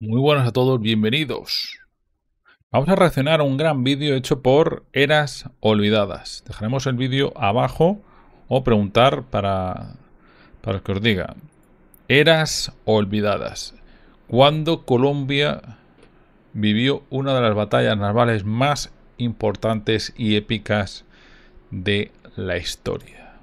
Muy buenas a todos, bienvenidos. Vamos a reaccionar a un gran vídeo hecho por Eras Olvidadas. Dejaremos el vídeo abajo o preguntar para que os diga. Eras Olvidadas. ¿Cuándo Colombia vivió una de las batallas navales más importantes y épicas de la historia?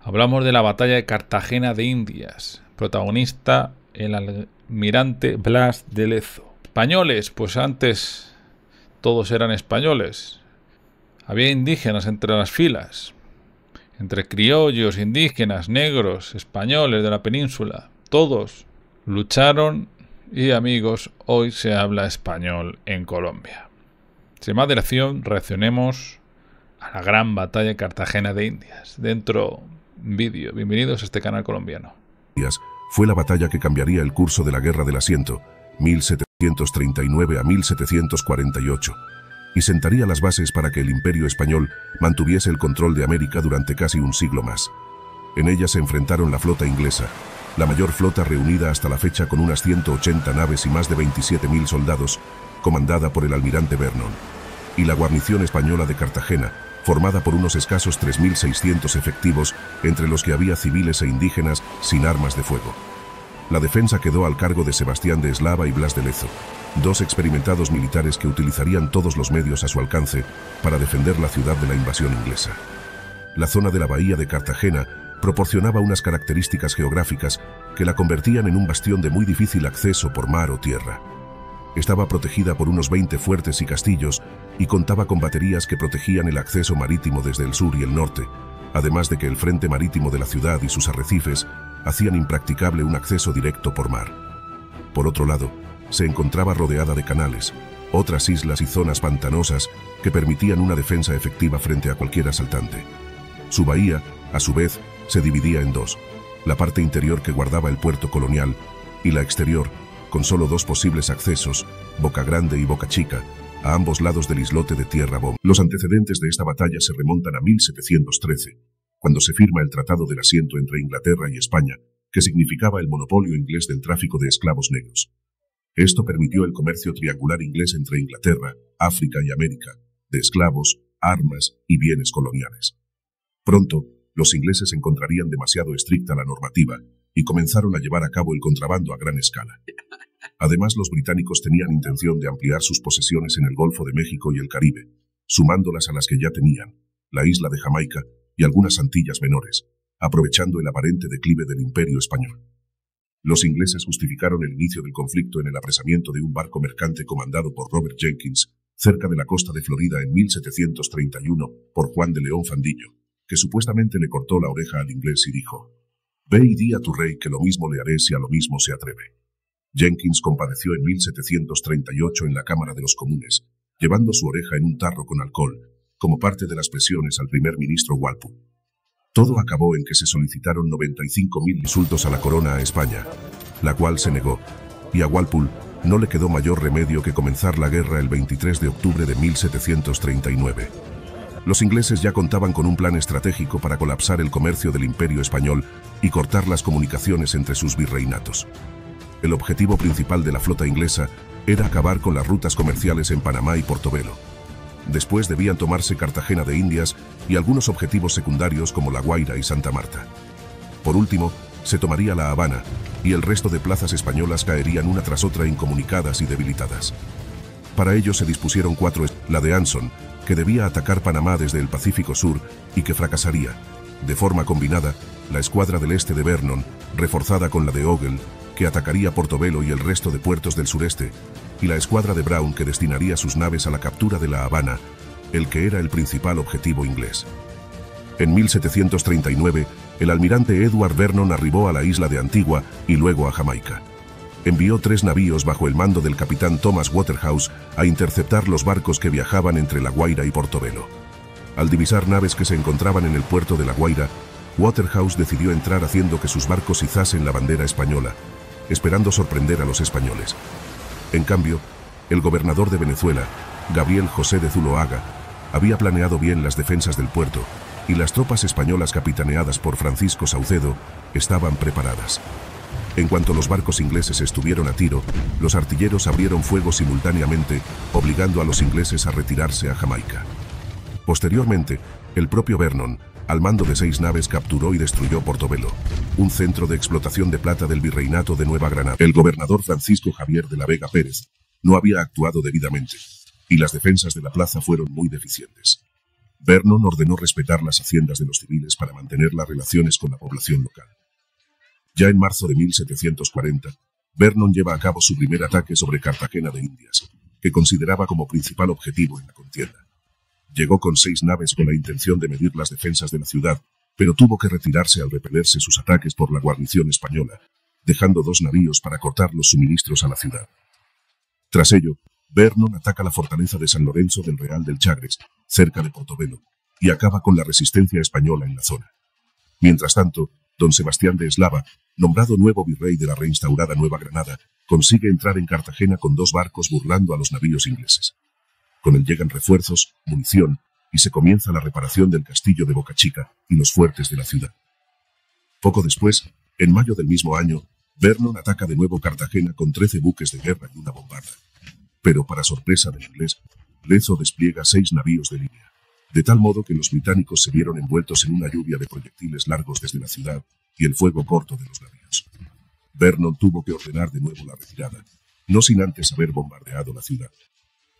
Hablamos de la batalla de Cartagena de Indias. Protagonista el almirante Blas de Lezo. Españoles, pues antes todos eran españoles. Había indígenas entre las filas, entre criollos, indígenas, negros, españoles de la península. Todos lucharon y, amigos, hoy se habla español en Colombia. Sin más dilación, reaccionemos a la gran batalla de Cartagena de Indias. Dentro vídeo. Bienvenidos a este canal colombiano. Fue la batalla que cambiaría el curso de la Guerra del Asiento, 1739 a 1748, y sentaría las bases para que el Imperio Español mantuviese el control de América durante casi un siglo más. En ella se enfrentaron la flota inglesa, la mayor flota reunida hasta la fecha con unas 180 naves y más de 27.000 soldados, comandada por el almirante Vernon, y la guarnición española de Cartagena, formada por unos escasos 3.600 efectivos, entre los que había civiles e indígenas sin armas de fuego. La defensa quedó al cargo de Sebastián de Eslava y Blas de Lezo, dos experimentados militares que utilizarían todos los medios a su alcance para defender la ciudad de la invasión inglesa. La zona de la bahía de Cartagena proporcionaba unas características geográficas que la convertían en un bastión de muy difícil acceso por mar o tierra. Estaba protegida por unos 20 fuertes y castillos y contaba con baterías que protegían el acceso marítimo desde el sur y el norte, además de que el frente marítimo de la ciudad y sus arrecifes hacían impracticable un acceso directo por mar. Por otro lado, se encontraba rodeada de canales, otras islas y zonas pantanosas que permitían una defensa efectiva frente a cualquier asaltante. Su bahía, a su vez, se dividía en dos: la parte interior que guardaba el puerto colonial y la exterior, con solo dos posibles accesos, Boca Grande y Boca Chica, a ambos lados del islote de Tierra Bomba. Los antecedentes de esta batalla se remontan a 1713, cuando se firma el Tratado del Asiento entre Inglaterra y España, que significaba el monopolio inglés del tráfico de esclavos negros. Esto permitió el comercio triangular inglés entre Inglaterra, África y América, de esclavos, armas y bienes coloniales. Pronto, los ingleses encontrarían demasiado estricta la normativa y comenzaron a llevar a cabo el contrabando a gran escala. Además, los británicos tenían intención de ampliar sus posesiones en el Golfo de México y el Caribe, sumándolas a las que ya tenían, la isla de Jamaica y algunas Antillas menores, aprovechando el aparente declive del Imperio Español. Los ingleses justificaron el inicio del conflicto en el apresamiento de un barco mercante comandado por Robert Jenkins, cerca de la costa de Florida en 1731, por Juan de León Fandillo, que supuestamente le cortó la oreja al inglés y dijo: «Ve y di a tu rey que lo mismo le haré si a lo mismo se atreve». Jenkins compareció en 1738 en la Cámara de los Comunes, llevando su oreja en un tarro con alcohol, como parte de las presiones al primer ministro Walpole. Todo acabó en que se solicitaron 95.000 insultos a la corona a España, la cual se negó, y a Walpole no le quedó mayor remedio que comenzar la guerra el 23 de octubre de 1739. Los ingleses ya contaban con un plan estratégico para colapsar el comercio del Imperio Español y cortar las comunicaciones entre sus virreinatos. El objetivo principal de la flota inglesa era acabar con las rutas comerciales en Panamá y Portobelo. Después debían tomarse Cartagena de Indias y algunos objetivos secundarios como La Guaira y Santa Marta. Por último, se tomaría La Habana, y el resto de plazas españolas caerían una tras otra incomunicadas y debilitadas. Para ello se dispusieron cuatro: la de Anson, que debía atacar Panamá desde el Pacífico Sur y que fracasaría; de forma combinada, la escuadra del este de Vernon, reforzada con la de Ogle, que atacaría Portobelo y el resto de puertos del sureste, y la escuadra de Brown, que destinaría sus naves a la captura de La Habana, el que era el principal objetivo inglés. En 1739, el almirante Edward Vernon arribó a la isla de Antigua y luego a Jamaica. Envió 3 navíos bajo el mando del capitán Thomas Waterhouse a interceptar los barcos que viajaban entre La Guaira y Portobelo. Al divisar naves que se encontraban en el puerto de La Guaira, Waterhouse decidió entrar haciendo que sus barcos izasen la bandera española, esperando sorprender a los españoles. En cambio, el gobernador de Venezuela, Gabriel José de Zuloaga, había planeado bien las defensas del puerto, y las tropas españolas capitaneadas por Francisco Saucedo estaban preparadas. En cuanto los barcos ingleses estuvieron a tiro, los artilleros abrieron fuego simultáneamente, obligando a los ingleses a retirarse a Jamaica. Posteriormente, el propio Vernon, al mando de 6 naves, capturó y destruyó Portobelo, un centro de explotación de plata del Virreinato de Nueva Granada. El gobernador Francisco Javier de la Vega Pérez no había actuado debidamente, y las defensas de la plaza fueron muy deficientes. Vernon ordenó respetar las haciendas de los civiles para mantener las relaciones con la población local. Ya en marzo de 1740, Vernon lleva a cabo su primer ataque sobre Cartagena de Indias, que consideraba como principal objetivo en la contienda. Llegó con 6 naves con la intención de medir las defensas de la ciudad, pero tuvo que retirarse al repelerse sus ataques por la guarnición española, dejando 2 navíos para cortar los suministros a la ciudad. Tras ello, Vernon ataca la fortaleza de San Lorenzo del Real del Chagres, cerca de Portobelo, y acaba con la resistencia española en la zona. Mientras tanto, don Sebastián de Eslava, nombrado nuevo virrey de la reinstaurada Nueva Granada, consigue entrar en Cartagena con 2 barcos burlando a los navíos ingleses. Con él llegan refuerzos, munición, y se comienza la reparación del castillo de Boca Chica y los fuertes de la ciudad. Poco después, en mayo del mismo año, Vernon ataca de nuevo Cartagena con 13 buques de guerra y una bombarda. Pero para sorpresa del inglés, Lezo despliega 6 navíos de línea, de tal modo que los británicos se vieron envueltos en una lluvia de proyectiles largos desde la ciudad y el fuego corto de los navíos. Vernon tuvo que ordenar de nuevo la retirada, no sin antes haber bombardeado la ciudad.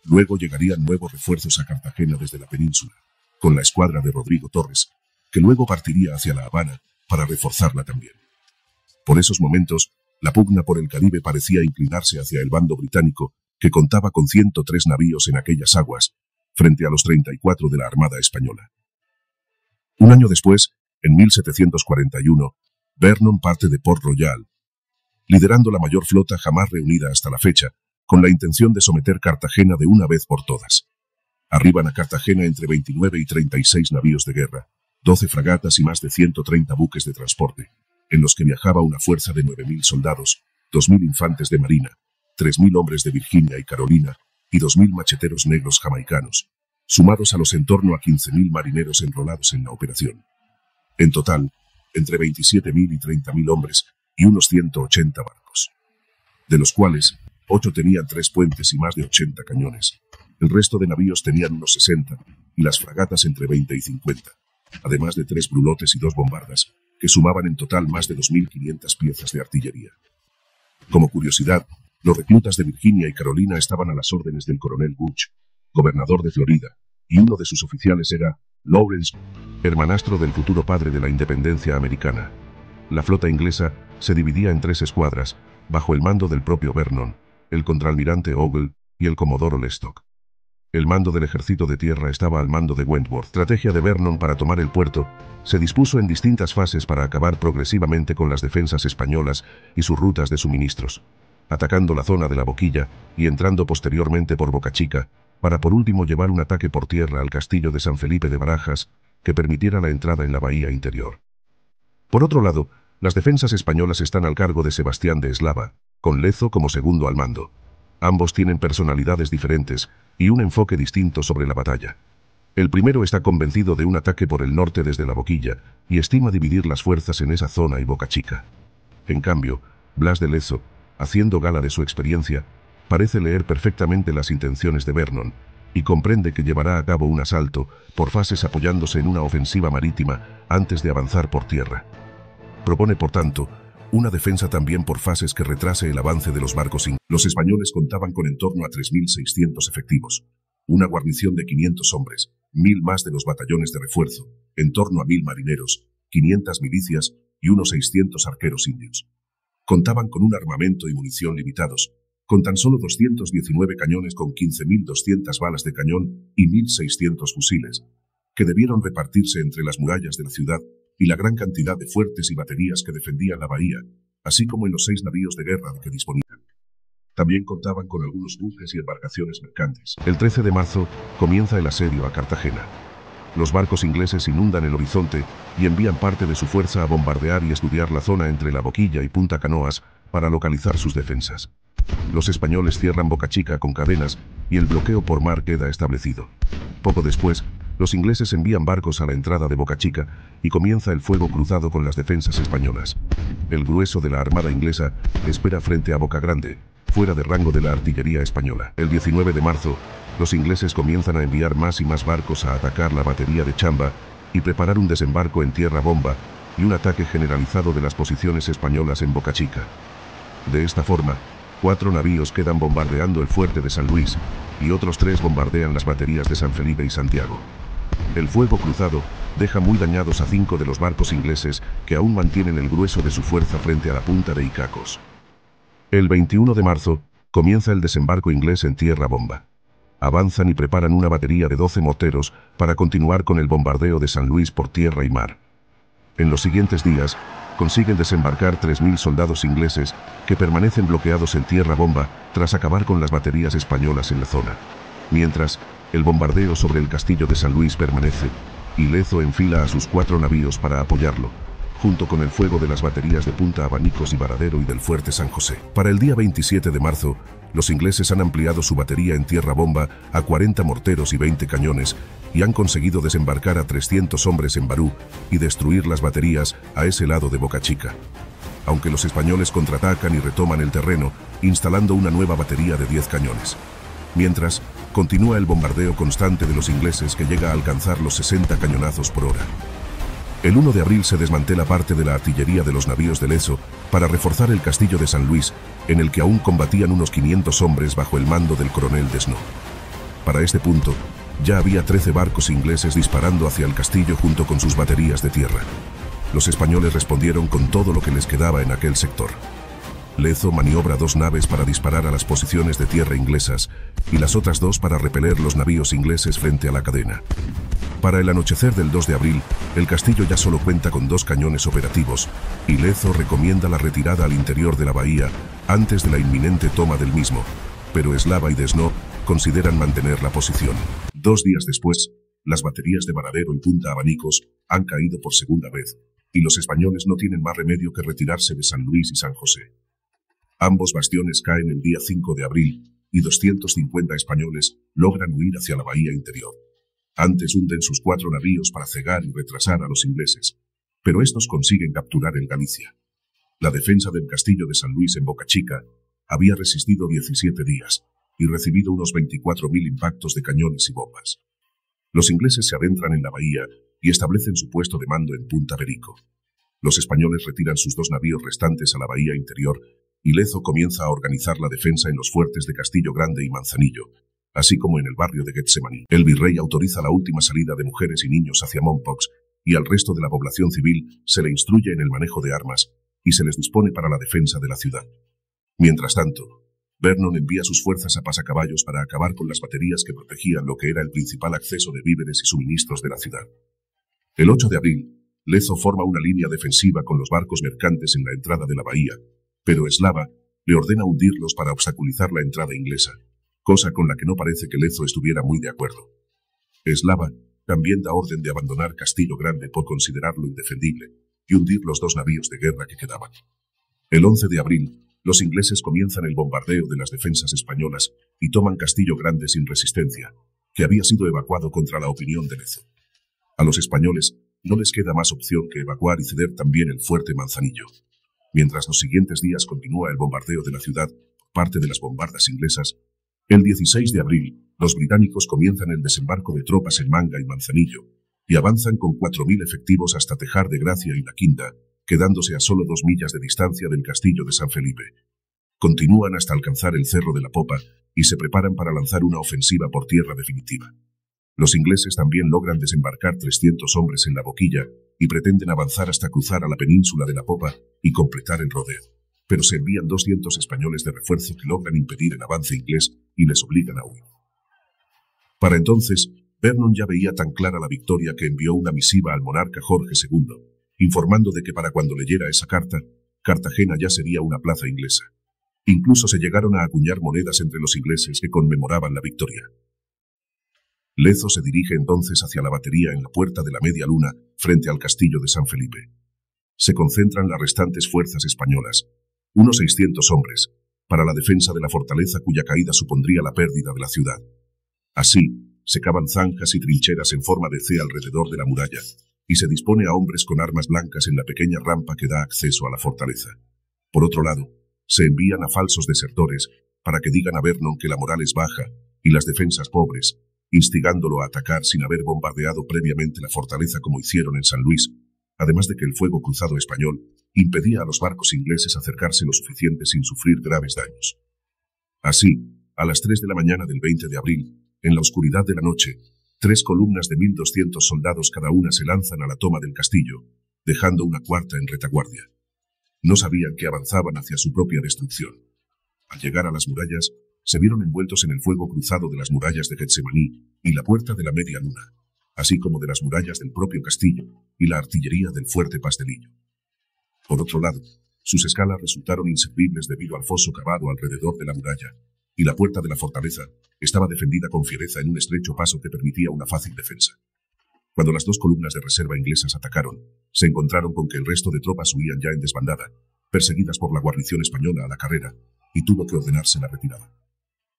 Luego llegarían nuevos refuerzos a Cartagena desde la península, con la escuadra de Rodrigo Torres, que luego partiría hacia La Habana para reforzarla también. Por esos momentos, la pugna por el Caribe parecía inclinarse hacia el bando británico, que contaba con 103 navíos en aquellas aguas, frente a los 34 de la Armada Española. Un año después, en 1741, Vernon parte de Port Royal, liderando la mayor flota jamás reunida hasta la fecha, con la intención de someter Cartagena de una vez por todas. Arriban a Cartagena entre 29 y 36 navíos de guerra, 12 fragatas y más de 130 buques de transporte, en los que viajaba una fuerza de 9.000 soldados, 2.000 infantes de marina, 3.000 hombres de Virginia y Carolina y 2.000 macheteros negros jamaicanos, sumados a los en torno a 15.000 marineros enrolados en la operación. En total, entre 27.000 y 30.000 hombres y unos 180 barcos, de los cuales 8 tenían 3 puentes y más de 80 cañones. El resto de navíos tenían unos 60 y las fragatas entre 20 y 50, además de 3 brulotes y 2 bombardas, que sumaban en total más de 2.500 piezas de artillería. Como curiosidad, los reclutas de Virginia y Carolina estaban a las órdenes del coronel Gooch, gobernador de Florida, y uno de sus oficiales era Lawrence, hermanastro del futuro padre de la independencia americana. La flota inglesa se dividía en 3 escuadras, bajo el mando del propio Vernon, el contraalmirante Ogle y el comodoro Lestock. El mando del ejército de tierra estaba al mando de Wentworth. La estrategia de Vernon para tomar el puerto se dispuso en distintas fases para acabar progresivamente con las defensas españolas y sus rutas de suministros, atacando la zona de la Boquilla y entrando posteriormente por Boca Chica, para por último llevar un ataque por tierra al castillo de San Felipe de Barajas, que permitiera la entrada en la bahía interior. Por otro lado, las defensas españolas están al cargo de Sebastián de Eslava, con Lezo como segundo al mando. Ambos tienen personalidades diferentes y un enfoque distinto sobre la batalla. El primero está convencido de un ataque por el norte desde la Boquilla y estima dividir las fuerzas en esa zona y Boca Chica. En cambio, Blas de Lezo, haciendo gala de su experiencia, parece leer perfectamente las intenciones de Vernon y comprende que llevará a cabo un asalto por fases apoyándose en una ofensiva marítima antes de avanzar por tierra. Propone, por tanto, una defensa también por fases que retrase el avance de los barcos ingleses. Los españoles contaban con en torno a 3.600 efectivos, una guarnición de 500 hombres, 1.000 más de los batallones de refuerzo, en torno a 1.000 marineros, 500 milicias y unos 600 arqueros indios. Contaban con un armamento y munición limitados, con tan solo 219 cañones con 15.200 balas de cañón y 1.600 fusiles, que debieron repartirse entre las murallas de la ciudad y la gran cantidad de fuertes y baterías que defendían la bahía, así como en los 6 navíos de guerra de que disponían. También contaban con algunos buques y embarcaciones mercantes. El 13 de marzo comienza el asedio a Cartagena. Los barcos ingleses inundan el horizonte y envían parte de su fuerza a bombardear y estudiar la zona entre la Boquilla y Punta Canoas para localizar sus defensas. Los españoles cierran Boca Chica con cadenas y el bloqueo por mar queda establecido. Poco después, Los ingleses envían barcos a la entrada de Boca Chica y comienza el fuego cruzado con las defensas españolas. El grueso de la armada inglesa espera frente a Boca Grande, fuera de rango de la artillería española. El 19 de marzo, los ingleses comienzan a enviar más y más barcos a atacar la batería de Chamba y preparar un desembarco en tierra bomba y un ataque generalizado de las posiciones españolas en Boca Chica. De esta forma, 4 navíos quedan bombardeando el fuerte de San Luis y otros 3 bombardean las baterías de San Felipe y Santiago. El fuego cruzado deja muy dañados a 5 de los barcos ingleses que aún mantienen el grueso de su fuerza frente a la punta de Icacos. El 21 de marzo comienza el desembarco inglés en tierra bomba. Avanzan y preparan una batería de 12 morteros para continuar con el bombardeo de San Luis por tierra y mar. En los siguientes días, consiguen desembarcar 3.000 soldados ingleses que permanecen bloqueados en tierra bomba tras acabar con las baterías españolas en la zona. Mientras, el bombardeo sobre el castillo de San Luis permanece, y Lezo enfila a sus 4 navíos para apoyarlo, junto con el fuego de las baterías de Punta Abanicos y Varadero y del fuerte San José. Para el día 27 de marzo, los ingleses han ampliado su batería en tierra bomba a 40 morteros y 20 cañones y han conseguido desembarcar a 300 hombres en Barú y destruir las baterías a ese lado de Boca Chica. Aunque los españoles contraatacan y retoman el terreno, instalando una nueva batería de 10 cañones. Mientras, continúa el bombardeo constante de los ingleses que llega a alcanzar los 60 cañonazos por hora. El 1 de abril se desmantela parte de la artillería de los navíos de Lezo para reforzar el castillo de San Luis, en el que aún combatían unos 500 hombres bajo el mando del coronel Desno. Para este punto, ya había 13 barcos ingleses disparando hacia el castillo junto con sus baterías de tierra. Los españoles respondieron con todo lo que les quedaba en aquel sector. Lezo maniobra 2 naves para disparar a las posiciones de tierra inglesas y las otras 2 para repeler los navíos ingleses frente a la cadena. Para el anochecer del 2 de abril, el castillo ya solo cuenta con 2 cañones operativos y Lezo recomienda la retirada al interior de la bahía antes de la inminente toma del mismo, pero Eslava y Desno consideran mantener la posición. 2 días después, las baterías de Varadero y Punta Abanicos han caído por segunda vez y los españoles no tienen más remedio que retirarse de San Luis y San José. Ambos bastiones caen el día 5 de abril y 250 españoles logran huir hacia la bahía interior. Antes hunden sus 4 navíos para cegar y retrasar a los ingleses, pero estos consiguen capturar el Galicia. La defensa del castillo de San Luis en Boca Chica había resistido 17 días y recibido unos 24.000 impactos de cañones y bombas. Los ingleses se adentran en la bahía y establecen su puesto de mando en Punta Perico. Los españoles retiran sus 2 navíos restantes a la bahía interior y Lezo comienza a organizar la defensa en los fuertes de Castillo Grande y Manzanillo, así como en el barrio de Getsemaní. El virrey autoriza la última salida de mujeres y niños hacia Mompox y al resto de la población civil se le instruye en el manejo de armas y se les dispone para la defensa de la ciudad. Mientras tanto, Vernon envía sus fuerzas a pasacaballos para acabar con las baterías que protegían lo que era el principal acceso de víveres y suministros de la ciudad. El 8 de abril, Lezo forma una línea defensiva con los barcos mercantes en la entrada de la bahía, pero Eslava le ordena hundirlos para obstaculizar la entrada inglesa, cosa con la que no parece que Lezo estuviera muy de acuerdo. Eslava también da orden de abandonar Castillo Grande por considerarlo indefendible y hundir los 2 navíos de guerra que quedaban. El 11 de abril, los ingleses comienzan el bombardeo de las defensas españolas y toman Castillo Grande sin resistencia, que había sido evacuado contra la opinión de Lezo. A los españoles no les queda más opción que evacuar y ceder también el fuerte Manzanillo. Mientras los siguientes días continúa el bombardeo de la ciudad por parte de las bombardas inglesas, el 16 de abril, los británicos comienzan el desembarco de tropas en Manga y Manzanillo, y avanzan con 4.000 efectivos hasta Tejar de Gracia y La Quinta, quedándose a solo 2 millas de distancia del castillo de San Felipe. Continúan hasta alcanzar el Cerro de la Popa y se preparan para lanzar una ofensiva por tierra definitiva. Los ingleses también logran desembarcar 300 hombres en la boquilla y pretenden avanzar hasta cruzar a la península de la Popa y completar el rodeo. Pero se envían 200 españoles de refuerzo que logran impedir el avance inglés y les obligan a huir. Para entonces, Vernon ya veía tan clara la victoria que envió una misiva al monarca Jorge II, informando de que para cuando leyera esa carta, Cartagena ya sería una plaza inglesa. Incluso se llegaron a acuñar monedas entre los ingleses que conmemoraban la victoria. Lezo se dirige entonces hacia la batería en la Puerta de la Media Luna, frente al castillo de San Felipe. Se concentran las restantes fuerzas españolas, unos 600 hombres, para la defensa de la fortaleza cuya caída supondría la pérdida de la ciudad. Así, se cavan zanjas y trincheras en forma de C alrededor de la muralla, y se dispone a hombres con armas blancas en la pequeña rampa que da acceso a la fortaleza. Por otro lado, se envían a falsos desertores para que digan a Vernon que la moral es baja y las defensas pobres, instigándolo a atacar sin haber bombardeado previamente la fortaleza como hicieron en San Luis, además de que el fuego cruzado español impedía a los barcos ingleses acercarse lo suficiente sin sufrir graves daños. Así, a las 3 de la mañana del 20 de abril, en la oscuridad de la noche, 3 columnas de 1.200 soldados cada una se lanzan a la toma del castillo, dejando una cuarta en retaguardia. No sabían que avanzaban hacia su propia destrucción. Al llegar a las murallas, se vieron envueltos en el fuego cruzado de las murallas de Getsemaní y la puerta de la Media Luna, así como de las murallas del propio castillo y la artillería del fuerte Pastelillo. Por otro lado, sus escalas resultaron inservibles debido al foso cavado alrededor de la muralla, y la puerta de la fortaleza estaba defendida con fiereza en un estrecho paso que permitía una fácil defensa. Cuando las 2 columnas de reserva inglesas atacaron, se encontraron con que el resto de tropas huían ya en desbandada, perseguidas por la guarnición española a la carrera, y tuvo que ordenarse la retirada.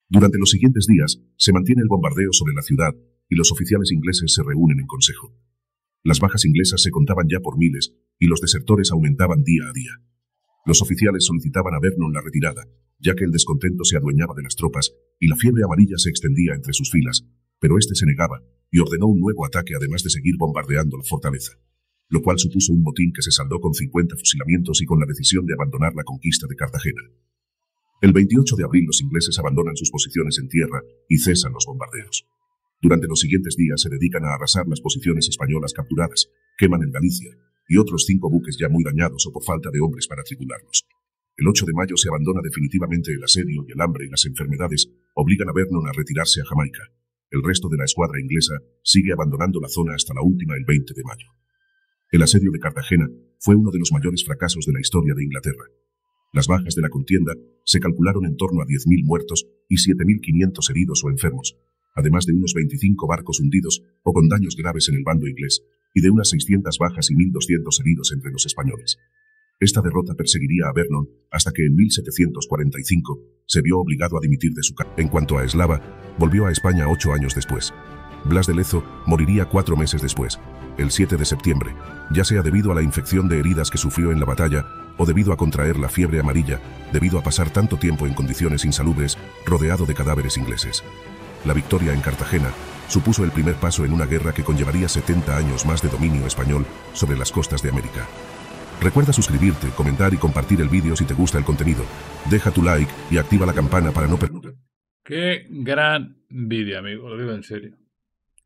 Durante los siguientes días, se mantiene el bombardeo sobre la ciudad, y los oficiales ingleses se reúnen en consejo. Las bajas inglesas se contaban ya por miles, y los desertores aumentaban día a día. Los oficiales solicitaban a Vernon la retirada, ya que el descontento se adueñaba de las tropas, y la fiebre amarilla se extendía entre sus filas, pero éste se negaba, y ordenó un nuevo ataque además de seguir bombardeando la fortaleza, lo cual supuso un motín que se saldó con 50 fusilamientos y con la decisión de abandonar la conquista de Cartagena. El 28 de abril los ingleses abandonan sus posiciones en tierra y cesan los bombardeos. Durante los siguientes días se dedican a arrasar las posiciones españolas capturadas, queman el Galicia, y otros 5 buques ya muy dañados o por falta de hombres para tripularlos. El 8 de mayo se abandona definitivamente el asedio y el hambre y las enfermedades obligan a Vernon a retirarse a Jamaica. El resto de la escuadra inglesa sigue abandonando la zona hasta la última el 20 de mayo. El asedio de Cartagena fue uno de los mayores fracasos de la historia de Inglaterra. Las bajas de la contienda se calcularon en torno a 10.000 muertos y 7.500 heridos o enfermos, además de unos 25 barcos hundidos o con daños graves en el bando inglés, y de unas 600 bajas y 1.200 heridos entre los españoles. Esta derrota perseguiría a Vernon hasta que en 1745 se vio obligado a dimitir de su cargo. En cuanto a Eslava, volvió a España 8 años después. Blas de Lezo moriría 4 meses después, el 7 de septiembre, ya sea debido a la infección de heridas que sufrió en la batalla o debido a contraer la fiebre amarilla, debido a pasar tanto tiempo en condiciones insalubres, rodeado de cadáveres ingleses. La victoria en Cartagena supuso el primer paso en una guerra que conllevaría 70 años más de dominio español sobre las costas de América. Recuerda suscribirte, comentar y compartir el vídeo si te gusta el contenido. Deja tu like y activa la campana para no perder. Qué gran vídeo, amigo, lo digo en serio.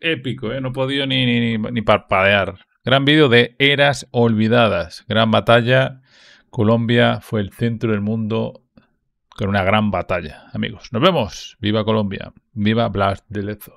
Épico, ¿eh? No he podido ni parpadear. Gran vídeo de Eras Olvidadas. Gran batalla. Colombia fue el centro del mundo con una gran batalla, amigos. Nos vemos. Viva Colombia. Viva Blas de Lezo.